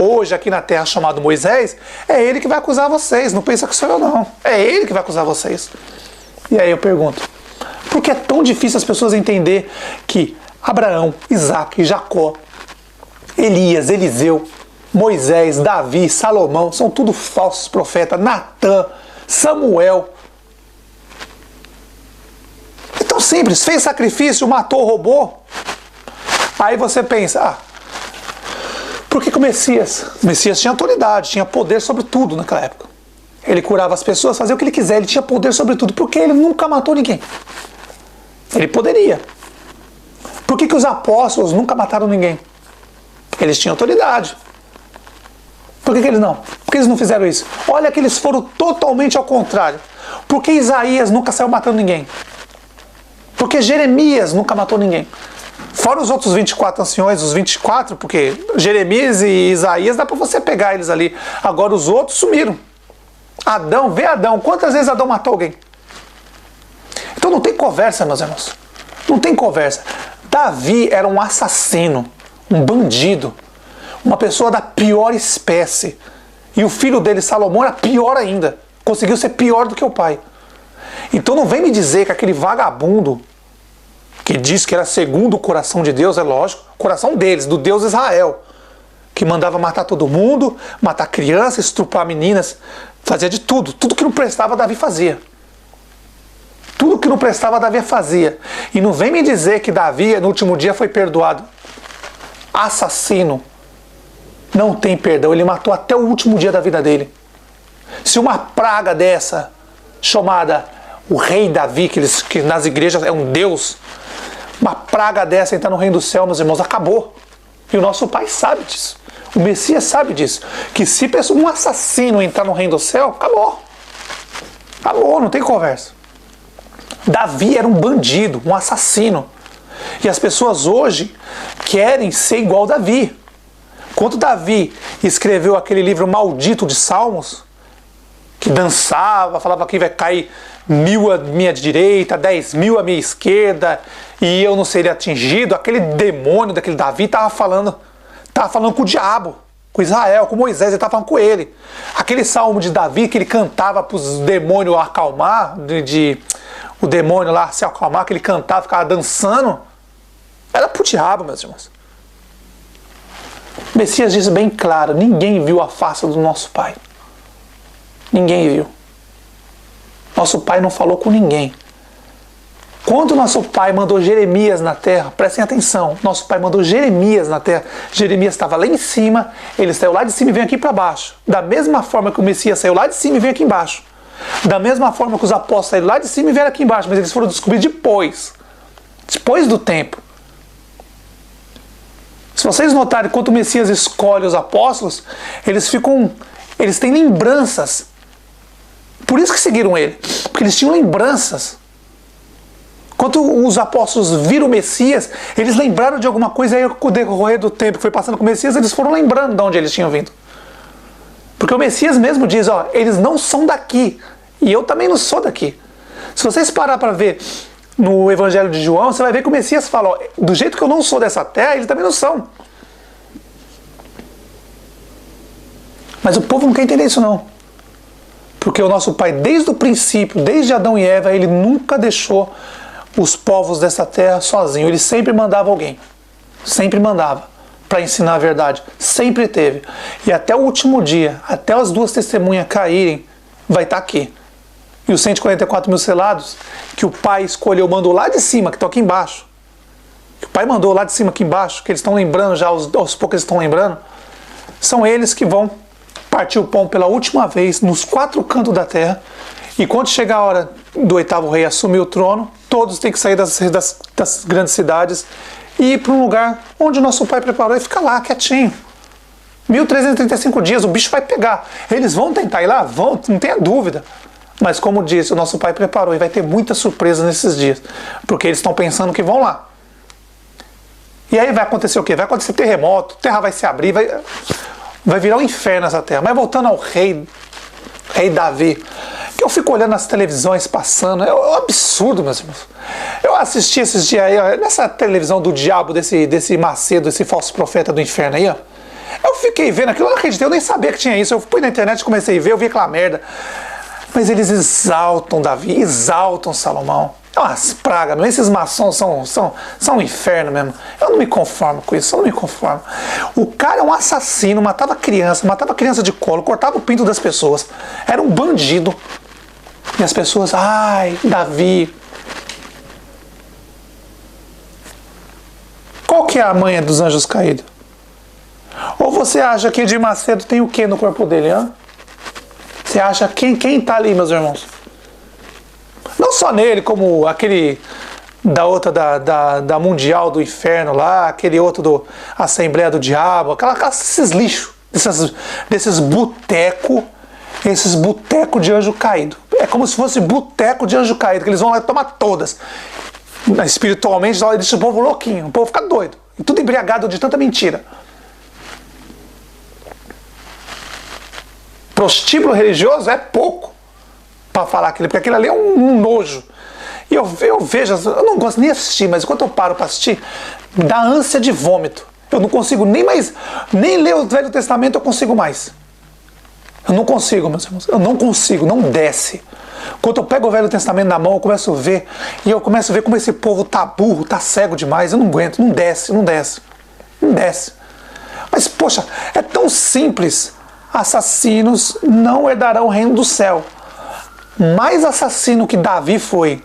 hoje aqui na terra chamado Moisés, é ele que vai acusar vocês, não pensa que sou eu não, é ele que vai acusar vocês. E aí eu pergunto, por que é tão difícil as pessoas entender que Abraão, Isaac, Jacó, Elias, Eliseu, Moisés, Davi, Salomão, são tudo falsos profetas, Natã, Samuel. É tão simples, fez sacrifício, matou, roubou. Aí você pensa, por que o Messias? O Messias tinha autoridade, tinha poder sobre tudo naquela época. Ele curava as pessoas, fazia o que ele quiser, ele tinha poder sobre tudo, porque ele nunca matou ninguém. Ele poderia. Por que os apóstolos nunca mataram ninguém? Porque eles tinham autoridade. Por que eles não? Por que eles não fizeram isso? Olha que eles foram totalmente ao contrário. Por que Isaías nunca saiu matando ninguém? Por que Jeremias nunca matou ninguém? Fora os outros 24 anciões, os 24, porque Jeremias e Isaías dá para você pegar eles ali. Agora os outros sumiram. Adão, vê Adão. Quantas vezes Adão matou alguém? Então não tem conversa, meus irmãos. Não tem conversa. Davi era um assassino, um bandido, uma pessoa da pior espécie. E o filho dele, Salomão, era pior ainda. Conseguiu ser pior do que o pai. Então não vem me dizer que aquele vagabundo que diz que era segundo o coração de Deus, é lógico, o coração deles, do Deus Israel, que mandava matar todo mundo, matar crianças, estuprar meninas, fazia de tudo. Tudo que não prestava, Davi fazia. Tudo que não prestava, Davi fazia. E não vem me dizer que Davi, no último dia, foi perdoado. Assassino. Não tem perdão. Ele matou até o último dia da vida dele. Se uma praga dessa, chamada o rei Davi, que nas igrejas é um deus, uma praga dessa entrar no reino do céu, meus irmãos, acabou. E o nosso pai sabe disso. O Messias sabe disso. Que se um assassino entrar no reino do céu, acabou. Acabou, não tem conversa. Davi era um bandido, um assassino. E as pessoas hoje querem ser igual a Davi. Quando Davi escreveu aquele livro maldito de Salmos, que dançava, falava que vai cair 1000 à minha direita, 10.000 à minha esquerda, e eu não seria atingido, aquele demônio daquele Davi estava falando com o diabo, com Israel, com Moisés, ele estava falando com ele. Aquele salmo de Davi que ele cantava para os demônios acalmar, o demônio lá se acalmar, que ele cantava, ficava dançando, era pro diabo, meus irmãos. O Messias diz bem claro, ninguém viu a face do nosso Pai. Ninguém viu. Nosso Pai não falou com ninguém. Quando nosso Pai mandou Jeremias na terra, prestem atenção, nosso Pai mandou Jeremias na terra, Jeremias estava lá em cima, ele saiu lá de cima e veio aqui para baixo. Da mesma forma que o Messias saiu lá de cima e veio aqui embaixo. Da mesma forma que os apóstolos saíram lá de cima e vieram aqui embaixo, mas eles foram descobrir depois do tempo. Se vocês notarem, quando o Messias escolhe os apóstolos, eles têm lembranças. Por isso que seguiram ele, porque eles tinham lembranças. Quando os apóstolos viram o Messias, eles lembraram de alguma coisa, aí com o decorrer do tempo que foi passando com o Messias, eles foram lembrando de onde eles tinham vindo. Porque o Messias mesmo diz, eles não são daqui, e eu também não sou daqui. Se vocês parar para ver no Evangelho de João, você vai ver que o Messias fala, do jeito que eu não sou dessa terra, eles também não são. Mas o povo não quer entender isso não. Porque o nosso Pai, desde o princípio, desde Adão e Eva, ele nunca deixou os povos dessa terra sozinho. Ele sempre mandava alguém. Sempre mandava para ensinar a verdade. Sempre teve. E até o último dia, até as 2 testemunhas caírem, vai estar aqui. E os 144 mil selados, que o Pai escolheu, mandou lá de cima, que estão aqui embaixo. Que o Pai mandou lá de cima, aqui embaixo, que eles estão lembrando já, aos poucos eles estão lembrando. São eles que vão partir o pão pela última vez nos 4 cantos da terra. E quando chegar a hora do 8º rei assumir o trono, todos têm que sair das grandes cidades e ir para um lugar onde o nosso Pai preparou e ficar lá, quietinho. 1335 dias, o bicho vai pegar. Eles vão tentar ir lá? Vão, não tenha dúvida. Mas como disse, o nosso Pai preparou e vai ter muita surpresa nesses dias. Porque eles estão pensando que vão lá. E aí vai acontecer o quê? Vai acontecer terremoto, a terra vai se abrir, vai virar um inferno essa terra. Mas voltando ao rei Davi, que eu fico olhando as televisões passando, é um absurdo, meus irmãos. Eu assisti esses dias aí, nessa televisão do diabo, desse Macedo, esse falso profeta do inferno aí, Eu fiquei vendo aquilo, eu não acreditei, eu nem sabia que tinha isso. Eu fui na internet, comecei a ver, eu vi aquela merda. Mas eles exaltam Davi, exaltam Salomão. É umas pragas, mesmo. Esses maçons são um inferno mesmo. Eu não me conformo com isso, eu não me conformo. O cara é um assassino, matava criança de colo, cortava o pinto das pessoas. Era um bandido. E as pessoas, ai, Davi. Qual que é a manha dos anjos caídos? Ou você acha que Edir Macedo tem o que no corpo dele, hã? Você acha quem tá ali, meus irmãos? Não só nele, como aquele da outra da Mundial do Inferno lá, aquele outro do Assembleia do Diabo, esses lixos, desses esses boteco de anjo caído. É como se fosse boteco de anjo caído, que eles vão lá tomar todas. Espiritualmente, eles deixam o povo louquinho, o povo fica doido. E tudo embriagado de tanta mentira. Prostíbulo religioso é pouco para falar aquilo, porque aquilo ali é um nojo. E eu vejo, eu não gosto nem de assistir, mas enquanto eu paro para assistir, dá ânsia de vômito. Eu não consigo nem ler o Velho Testamento eu consigo mais. Eu não consigo, meus irmãos, eu não consigo, não desce. Quando eu pego o Velho Testamento na mão, eu começo a ver, e eu começo a ver como esse povo tá burro, tá cego demais, eu não aguento, não desce. Mas, poxa, é tão simples. Assassinos não herdarão o reino do céu. Mais assassino que Davi foi,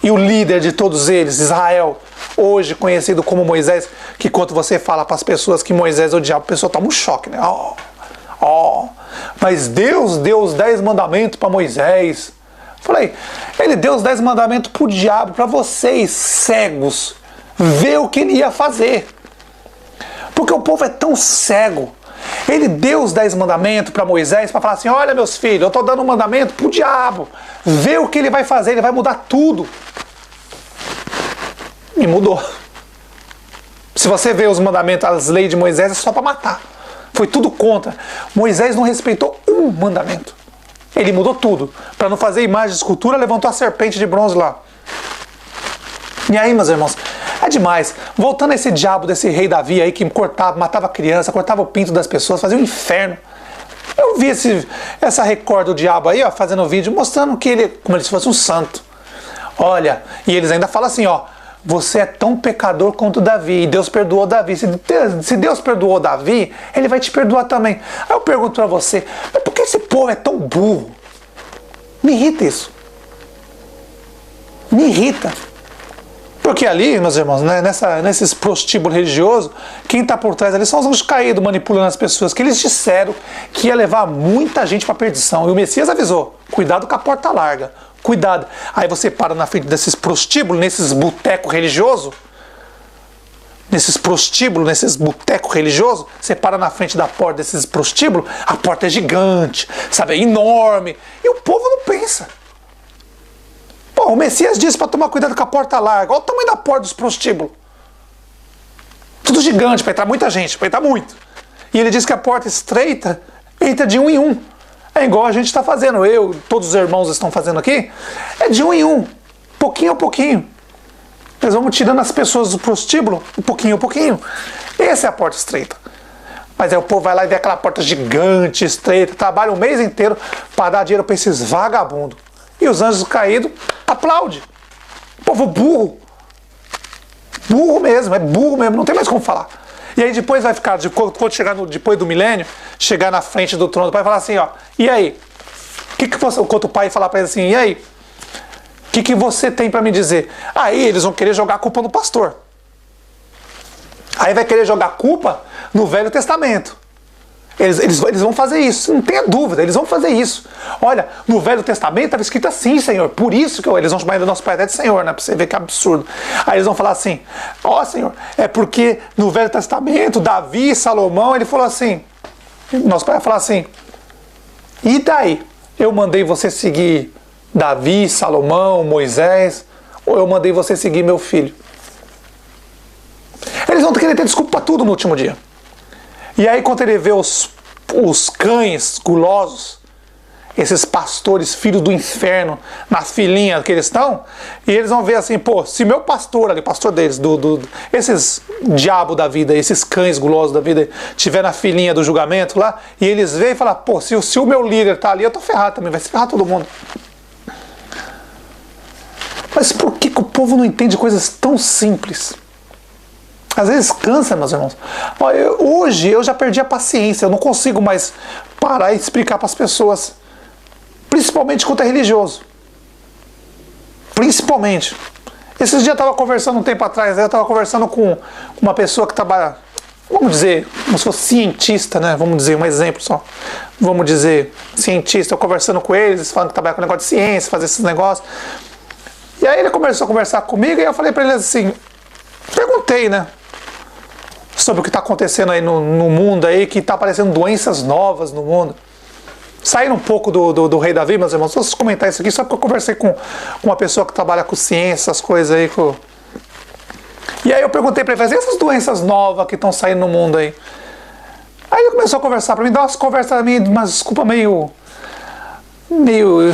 e o líder de todos eles, Israel, hoje conhecido como Moisés, que quando você fala para as pessoas que Moisés odiava, a pessoa toma um choque, né? Mas Deus deu os 10 mandamentos para Moisés. Falei, ele deu os 10 mandamentos para o diabo, para vocês, cegos, ver o que ele ia fazer. Porque o povo é tão cego. Ele deu os 10 mandamentos para Moisés para falar assim, olha meus filhos, eu estou dando um mandamento para o diabo, vê o que ele vai fazer, ele vai mudar tudo. E mudou. Se você vê os mandamentos, as leis de Moisés, é só para matar. Foi tudo contra. Moisés não respeitou um mandamento. Ele mudou tudo. Para não fazer imagem de escultura, levantou a serpente de bronze lá. E aí, meus irmãos, é demais. Voltando a esse diabo desse rei Davi aí que matava criança, cortava o pinto das pessoas, fazia um inferno. Eu vi essa Record do diabo aí, ó, fazendo vídeo, mostrando que ele, como se fosse um santo. Olha, e eles ainda falam assim, ó, você é tão pecador quanto Davi, e Deus perdoou Davi. Se Deus perdoou Davi, ele vai te perdoar também. Aí eu pergunto pra você, mas por que esse povo é tão burro? Me irrita isso. Me irrita. Porque ali, meus irmãos, né, nesses prostíbulos religiosos, quem está por trás ali são os anjos caídos manipulando as pessoas, que eles disseram que ia levar muita gente para a perdição. E o Messias avisou, cuidado com a porta larga, cuidado. Aí você para na frente desses prostíbulos, nesses botecos religiosos, nesses botecos religiosos, você para na frente da porta desses prostíbulos, a porta é gigante, sabe, é enorme, e o povo não pensa. Pô, o Messias disse para tomar cuidado com a porta larga. Olha o tamanho da porta dos prostíbulos. Tudo gigante, para entrar muita gente, para entrar muito. E ele disse que a porta estreita entra de um em um. É igual a gente está fazendo, todos os irmãos estão fazendo aqui. É de um em um, pouquinho a pouquinho. Nós vamos tirando as pessoas do prostíbulo, pouquinho a pouquinho. Essa é a porta estreita. Mas aí o povo vai lá e vê aquela porta gigante, estreita, trabalha um mês inteiro para dar dinheiro para esses vagabundos. E os anjos caídos aplaudem. Povo burro. Burro mesmo, é burro mesmo, não tem mais como falar. E aí depois vai ficar, quando chegar depois do milênio, chegar na frente do trono do pai e falar assim, ó, e aí? Quando o pai falar para ele assim, e aí? O que você tem para me dizer? Aí eles vão querer jogar a culpa no pastor. Aí vai querer jogar a culpa no Velho Testamento. Eles vão fazer isso, não tenha dúvida, eles vão fazer isso. Olha, no Velho Testamento estava escrito assim, Senhor, por isso que eles vão chamar do nosso Pai até de Senhor, né? Para você ver que absurdo. Aí eles vão falar assim, ó Senhor, é porque no Velho Testamento, Davi, Salomão, ele falou assim, nosso Pai vai falar assim, e daí? Eu mandei você seguir Davi, Salomão, Moisés, ou eu mandei você seguir meu filho? Eles vão querer ter desculpa para tudo no último dia. E aí quando ele vê os cães gulosos, esses pastores, filhos do inferno, na filinha que eles estão, e eles vão ver assim, pô, se meu pastor ali, pastor deles, esses diabo da vida, esses cães gulosos da vida, tiver na filinha do julgamento lá, e eles veem e falam, pô, se o meu líder tá ali, eu tô ferrado também, vai se ferrar todo mundo. Mas por que o povo não entende coisas tão simples? Às vezes cansa, meus irmãos. Hoje eu já perdi a paciência, eu não consigo mais parar e explicar para as pessoas, principalmente quando é religioso. Principalmente. Esses dias eu estava conversando um tempo atrás, eu estava conversando com uma pessoa que trabalha, vamos dizer, como se fosse cientista, né? Vamos dizer, um exemplo só. Vamos dizer, cientista, eu conversando com eles, falando que trabalha com negócio de ciência, fazer esses negócios. E aí ele começou a conversar comigo e eu falei para ele assim, perguntei, né? Sobre o que está acontecendo aí no mundo aí, que está aparecendo doenças novas no mundo. Saindo um pouco do rei Davi, meus irmãos, vou comentar isso aqui, só porque eu conversei com uma pessoa que trabalha com ciência, essas coisas aí. E aí eu perguntei para ele, mas essas doenças novas que estão saindo no mundo aí? Aí ele começou a conversar para mim, dar umas conversas meio, meio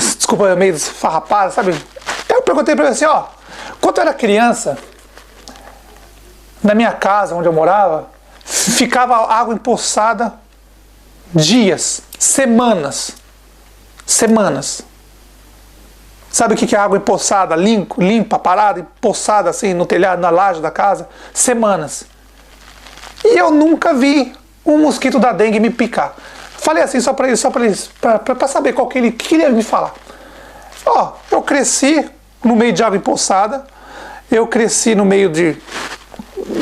esfarrapadas, sabe? Aí eu perguntei para ele assim, ó, quando eu era criança, na minha casa, onde eu morava, ficava água empoçada dias, semanas. Sabe o que é água empoçada? Limpa, parada, empoçada assim no telhado, na laje da casa? Semanas. E eu nunca vi um mosquito da dengue me picar. Falei assim só para saber qual que ele queria me falar. Ó, eu cresci no meio de água empoçada, eu cresci no meio de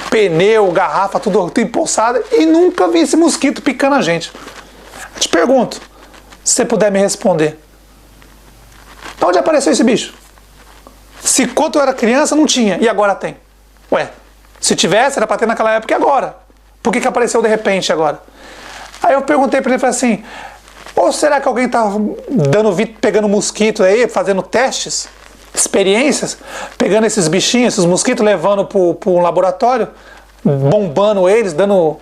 pneu, garrafa, tudo empoçada, e nunca vi esse mosquito picando a gente. Eu te pergunto, se você puder me responder, de onde apareceu esse bicho? Se quando eu era criança não tinha, e agora tem. Ué, se tivesse era para ter naquela época e agora? Por que apareceu de repente agora? Aí eu perguntei para ele, falei assim, ou será que alguém tá pegando mosquito aí, fazendo testes, experiências, pegando esses bichinhos, esses mosquitos, levando para um laboratório, bombando eles, dando,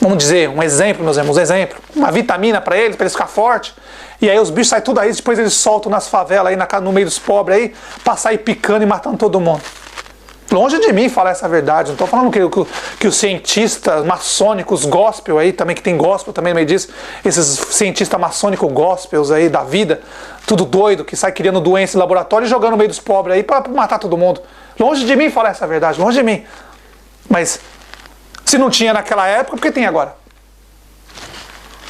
vamos dizer, um exemplo, meus irmãos, uma vitamina para eles ficar forte, e aí os bichos saem tudo aí, depois eles soltam nas favelas aí, no meio dos pobres aí, pra sair picando e matando todo mundo. Longe de mim falar essa verdade, não estou falando que os cientistas maçônicos gospel aí, também que tem gospel também no meio disso, esses cientistas maçônicos gospels aí da vida, tudo doido, que sai criando doença em laboratório e jogando no meio dos pobres aí para matar todo mundo. Longe de mim falar essa verdade, longe de mim. Mas se não tinha naquela época, por que tem agora?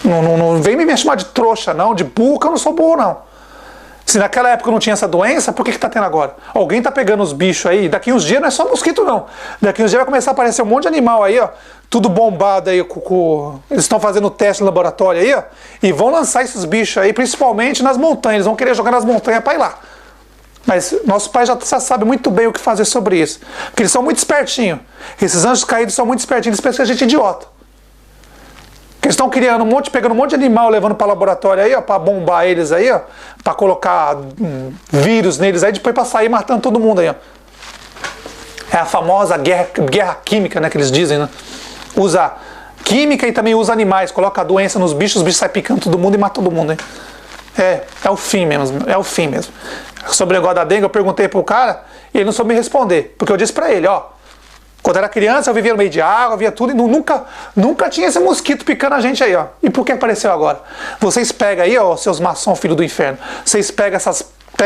Não vem me chamar de trouxa não, de burro, que eu não sou burro não. Se naquela época não tinha essa doença, por que está tendo agora? Alguém está pegando os bichos aí, daqui uns dias não é só mosquito não. Daqui uns dias vai começar a aparecer um monte de animal aí, ó, tudo bombado aí, eles estão fazendo teste no laboratório aí, ó, e vão lançar esses bichos aí, principalmente nas montanhas, eles vão querer jogar nas montanhas para ir lá. Mas nosso pai já sabe muito bem o que fazer sobre isso, porque eles são muito espertinhos. Esses anjos caídos são muito espertinhos, eles pensam que a gente é idiota. Que eles estão criando pegando um monte de animal, levando para o laboratório aí, ó, para bombar eles aí, ó, para colocar vírus neles aí, depois para sair matando todo mundo aí, ó. É a famosa guerra química, né, que eles dizem, né? Usa química e também usa animais, coloca a doença nos bichos, os bichos saem picando todo mundo e matam todo mundo, hein? É o fim mesmo, é o fim mesmo. Sobre o negócio da dengue, eu perguntei pro cara e ele não soube me responder, porque eu disse para ele, ó, quando era criança eu vivia no meio de água, via tudo e nunca tinha esse mosquito picando a gente aí, ó. E por que apareceu agora? Vocês pegam aí, ó, seus maçons, filho do inferno, vocês pegam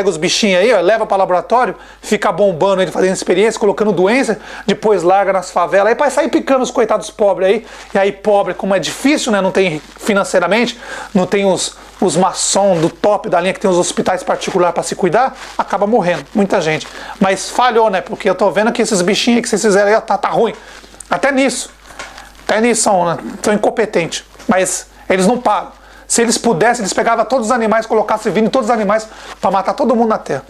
os bichinhos aí, ó, leva para o laboratório, fica bombando ele, fazendo experiência, colocando doença, depois larga nas favelas aí para sair picando os coitados pobres aí. E aí pobre, como é difícil, né, não tem financeiramente, não tem os maçons do top da linha que tem os hospitais particulares para se cuidar, acaba morrendo, muita gente. Mas falhou, né, porque eu tô vendo que esses bichinhos que vocês fizeram aí, ó, tá ruim. Até nisso são incompetentes, mas eles não param. Se eles pudessem, eles pegavam todos os animais, colocassem vindo todos os animais para matar todo mundo na terra.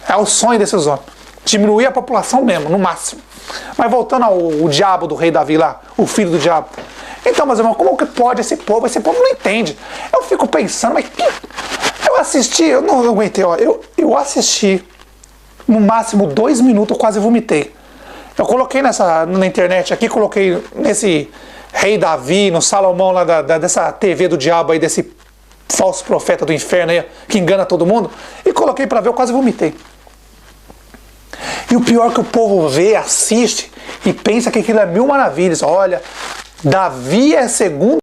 É o sonho desses homens. Diminuir a população mesmo, no máximo. Mas voltando ao diabo do rei Davi lá, o filho do diabo. Então, meus irmãos, como que pode esse povo? Esse povo não entende. Eu fico pensando, mas eu assisti, eu não aguentei, ó. Eu assisti, no máximo 2 minutos, eu quase vomitei. Eu coloquei na internet aqui, coloquei nesse rei Davi, no Salomão lá dessa TV do diabo aí, desse falso profeta do inferno aí, que engana todo mundo, e coloquei para ver, eu quase vomitei. E o pior é que o povo vê, assiste e pensa que aquilo é mil maravilhas. Olha, Davi é segundo